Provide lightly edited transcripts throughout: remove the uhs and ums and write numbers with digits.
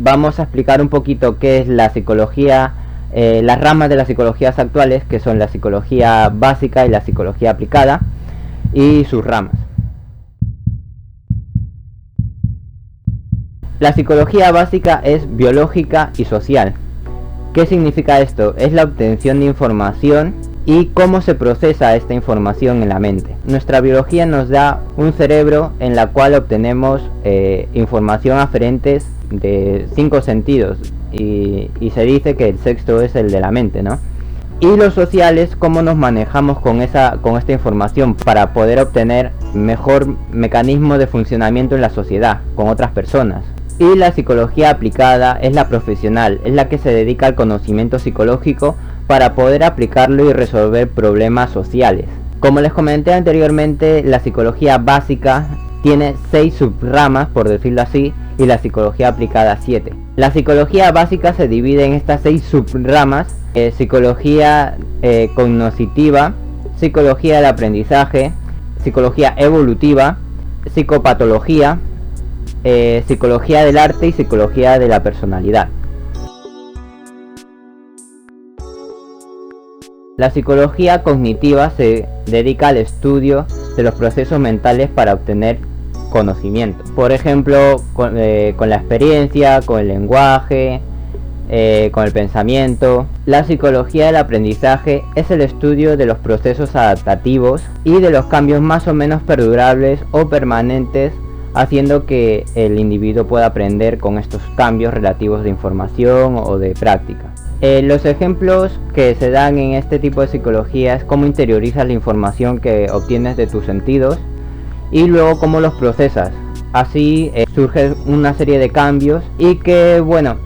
vamos a explicar un poquito qué es la psicología, las ramas de las psicologías actuales, que son la psicología básica y la psicología aplicada, y sus ramas. La psicología básica es biológica y social. ¿Qué significa esto? Es la obtención de información y cómo se procesa esta información en la mente. Nuestra biología nos da un cerebro en la cual obtenemos información aferentes de 5 sentidos y se dice que el sexto es el de la mente, ¿no? Y lo social es cómo nos manejamos con esta información para poder obtener mejor mecanismo de funcionamiento en la sociedad, con otras personas. Y la psicología aplicada es la profesional, es la que se dedica al conocimiento psicológico para poder aplicarlo y resolver problemas sociales. Como les comenté anteriormente, la psicología básica tiene 6 subramas, por decirlo así, y la psicología aplicada 7. La psicología básica se divide en estas 6 subramas: psicología cognitiva, psicología del aprendizaje, psicología evolutiva, psicopatología, psicología del arte y psicología de la personalidad. La psicología cognitiva se dedica al estudio de los procesos mentales para obtener conocimiento. Por ejemplo, con la experiencia, con el lenguaje, con el pensamiento. La psicología del aprendizaje es el estudio de los procesos adaptativos y de los cambios más o menos perdurables o permanentes, haciendo que el individuo pueda aprender con estos cambios relativos de información o de práctica. Los ejemplos que se dan en este tipo de psicología es cómo interiorizas la información que obtienes de tus sentidos y luego cómo los procesas. Así surge una serie de cambios y que, bueno,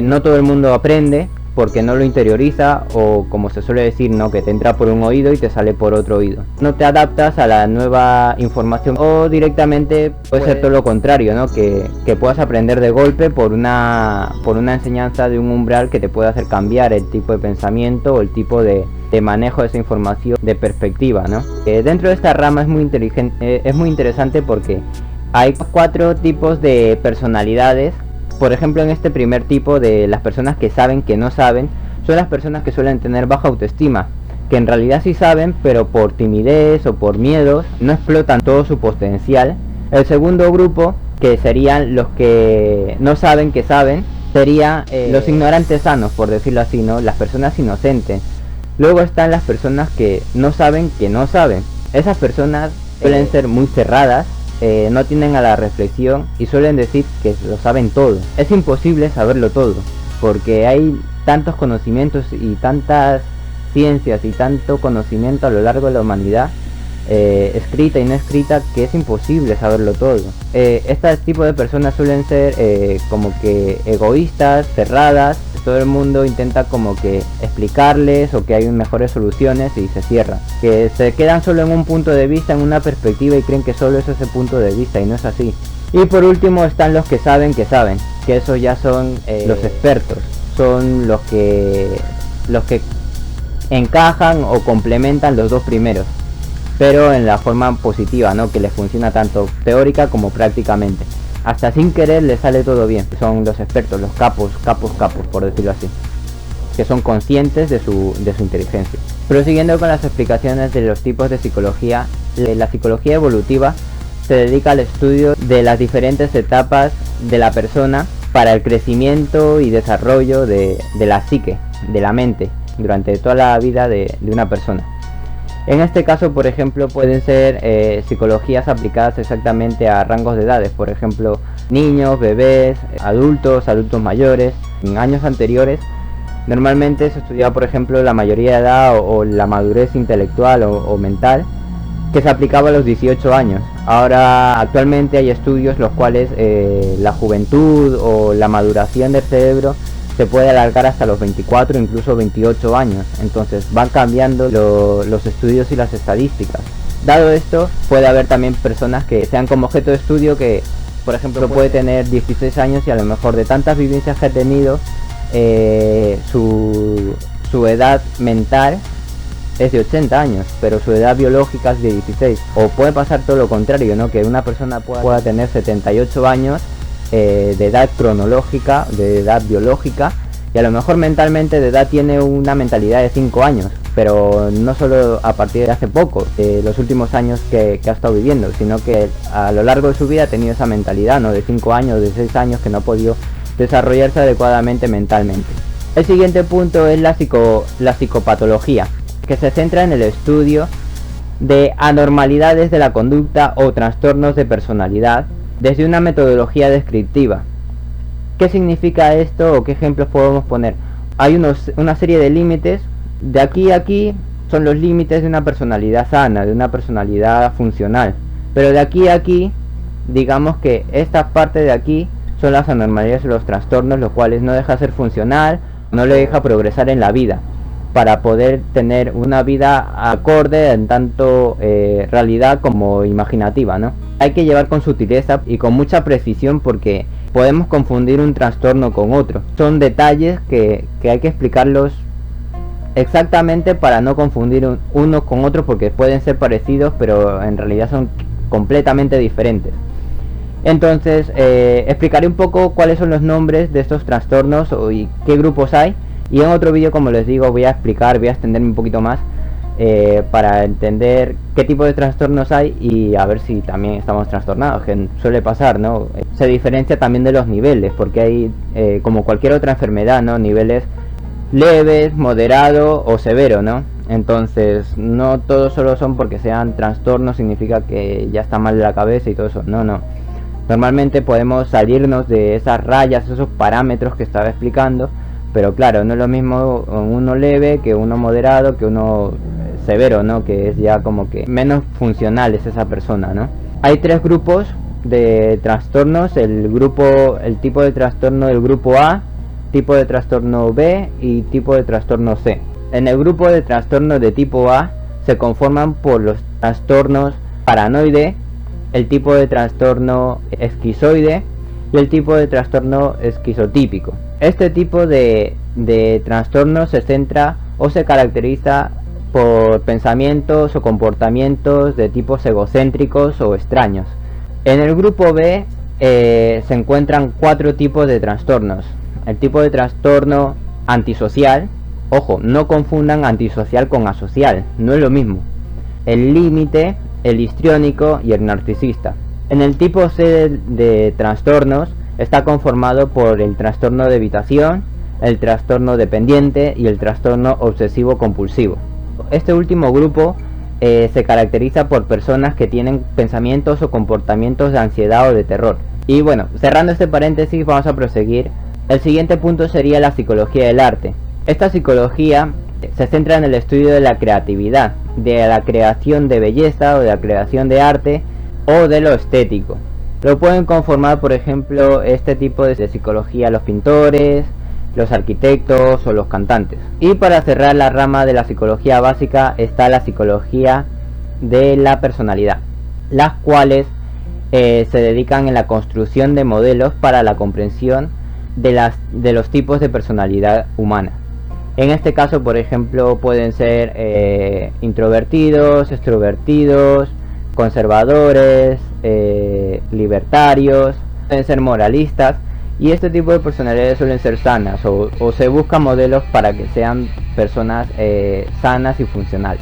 no todo el mundo aprende porque no lo interioriza, o como se suele decir, ¿no?, que te entra por un oído y te sale por otro oído. No te adaptas a la nueva información, o directamente puede ser todo lo contrario, ¿no?, que puedas aprender de golpe por una enseñanza de un umbral que te puede hacer cambiar el tipo de pensamiento o el tipo de manejo de esa información, de perspectiva, ¿no? Dentro de esta rama es muy interesante porque hay 4 tipos de personalidades. Por ejemplo, en este primer tipo, de las personas que saben que no saben, son las personas que suelen tener baja autoestima, que en realidad sí saben, pero por timidez o por miedos no explotan todo su potencial. El segundo grupo, que serían los que no saben que saben, serían los ignorantes sanos, por decirlo así, ¿no?, las personas inocentes. Luego están las personas que no saben que no saben. Esas personas suelen ser muy cerradas, no tienden a la reflexión y suelen decir que lo saben todo. Es imposible saberlo todo, porque hay tantos conocimientos y tantas ciencias y tanto conocimiento a lo largo de la humanidad, escrita y no escrita, que es imposible saberlo todo. Este tipo de personas suelen ser como que egoístas, cerradas. Todo el mundo intenta como que explicarles o que hay mejores soluciones y se cierran, que se quedan solo en un punto de vista, en una perspectiva, y creen que solo es ese punto de vista, y no es así. Y por último están los que saben, que esos ya son los expertos, son los que encajan o complementan los 2 primeros, pero en la forma positiva, ¿no?, que les funciona tanto teórica como prácticamente. Hasta sin querer les sale todo bien. Son los expertos, los capos, por decirlo así, que son conscientes de su inteligencia. Prosiguiendo con las explicaciones de los tipos de psicología, la psicología evolutiva se dedica al estudio de las diferentes etapas de la persona para el crecimiento y desarrollo de la psique, de la mente, durante toda la vida de una persona. En este caso, por ejemplo, pueden ser psicologías aplicadas exactamente a rangos de edades, por ejemplo, niños, bebés, adultos mayores. En años anteriores, normalmente se estudiaba, por ejemplo, la mayoría de edad o la madurez intelectual o mental, que se aplicaba a los 18 años. Ahora, actualmente hay estudios los cuales la juventud o la maduración del cerebro se puede alargar hasta los 24, incluso 28 años. Entonces van cambiando los estudios y las estadísticas. Dado esto, puede haber también personas que sean como objeto de estudio que, por ejemplo, puede tener 16 años y a lo mejor de tantas vivencias que ha tenido, su edad mental es de 80 años, pero su edad biológica es de 16. O puede pasar todo lo contrario, ¿no?, que una persona pueda tener 78 años de edad cronológica, de edad biológica, y a lo mejor mentalmente de edad tiene una mentalidad de 5 años, pero no solo a partir de hace poco, de los últimos años que ha estado viviendo, sino que a lo largo de su vida ha tenido esa mentalidad, ¿no? De 5 años, de 6 años, que no ha podido desarrollarse adecuadamente mentalmente. El siguiente punto es la psicopatología, que se centra en el estudio de anormalidades de la conducta o trastornos de personalidad desde una metodología descriptiva. ¿Qué significa esto o qué ejemplos podemos poner? Hay una serie de límites. De aquí a aquí son los límites de una personalidad sana, de una personalidad funcional. Pero de aquí a aquí, digamos que esta parte de aquí son las anormalidades o los trastornos, los cuales no deja ser funcional, no le deja progresar en la vida, para poder tener una vida acorde en tanto realidad como imaginativa, ¿no? Hay que llevar con sutileza y con mucha precisión, porque podemos confundir un trastorno con otro. Son detalles que hay que explicarlos exactamente para no confundir uno con otro, porque pueden ser parecidos pero en realidad son completamente diferentes. Entonces explicaré un poco cuáles son los nombres de estos trastornos y qué grupos hay, y en otro vídeo, como les digo, voy a extenderme un poquito más para entender qué tipo de trastornos hay y a ver si también estamos trastornados, que suele pasar, ¿no? Se diferencia también de los niveles, porque hay, como cualquier otra enfermedad, ¿no? Niveles leves, moderado o severo, ¿no? Entonces no todos solo son porque sean trastornos significa que ya está mal de la cabeza y todo eso, no. Normalmente podemos salirnos de esas rayas, esos parámetros que estaba explicando, pero claro, no es lo mismo uno leve que uno moderado que uno severo, ¿no? Que es ya como que menos funcional es esa persona, ¿no? Hay 3 grupos de trastornos: el tipo de trastorno del grupo A, tipo de trastorno B y tipo de trastorno C. En el grupo de trastornos de tipo A se conforman por los trastornos paranoide, el tipo de trastorno esquizoide y el tipo de trastorno esquizotípico. Este tipo de trastorno se centra o se caracteriza por pensamientos o comportamientos de tipos egocéntricos o extraños. En el grupo B se encuentran 4 tipos de trastornos. El tipo de trastorno antisocial, ojo, no confundan antisocial con asocial, no es lo mismo. El límite, el histriónico y el narcisista. En el tipo C de trastornos está conformado por el trastorno de evitación, el trastorno dependiente y el trastorno obsesivo compulsivo. Este último grupo se caracteriza por personas que tienen pensamientos o comportamientos de ansiedad o de terror. Y bueno, cerrando este paréntesis, vamos a proseguir. El siguiente punto sería la psicología del arte. Esta psicología se centra en el estudio de la creatividad, de la creación de belleza o de la creación de arte o de lo estético. Lo pueden conformar, por ejemplo, este tipo de psicología los pintores, los arquitectos o los cantantes. Y para cerrar la rama de la psicología básica está la psicología de la personalidad, las cuales se dedican en la construcción de modelos para la comprensión de los tipos de personalidad humana. En este caso, por ejemplo, pueden ser introvertidos, extrovertidos, conservadores, libertarios, pueden ser moralistas, y este tipo de personalidades suelen ser sanas o se buscan modelos para que sean personas sanas y funcionales.